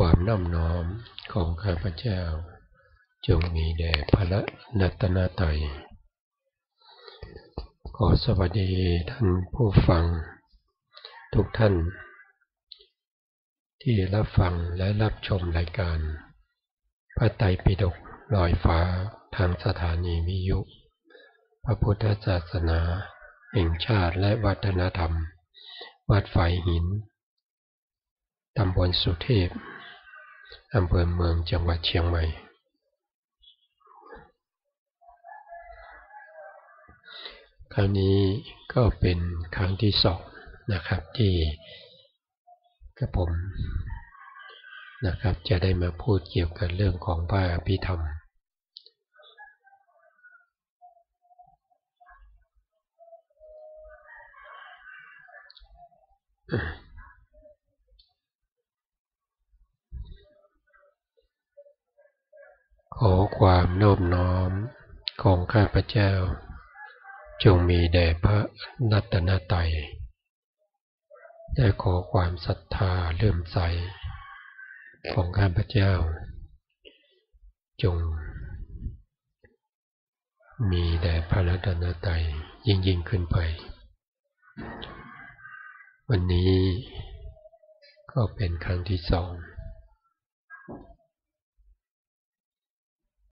ความน้อมน้อมของข้าพเจ้าจงมีแด่พระรัตนตรัยขอสวัสดีท่านผู้ฟังทุกท่านที่รับฟังและรับชมรายการพระไตรปิฎกลอยฟ้าทางสถานีวิทยุพระพุทธศาสนาแห่งชาติและวัฒนธรรมวัดฝายหินตำบลสุเทพอำเภอเมืองจังหวัดเชียงใหม่คราวนี้ก็เป็นครั้งที่สองนะครับที่กับผมนะครับจะได้มาพูดเกี่ยวกับเรื่องของพระอภิธรรมขอความนอบน้อมของข้าพเจ้าจงมีแด่พระรัตนตรัยและขอความศรัทธาเลื่อมใสของข้าพเจ้าจงมีแด่พระรัตนตรัยยิ่งขึ้นไปวันนี้ก็เป็นครั้งที่สอง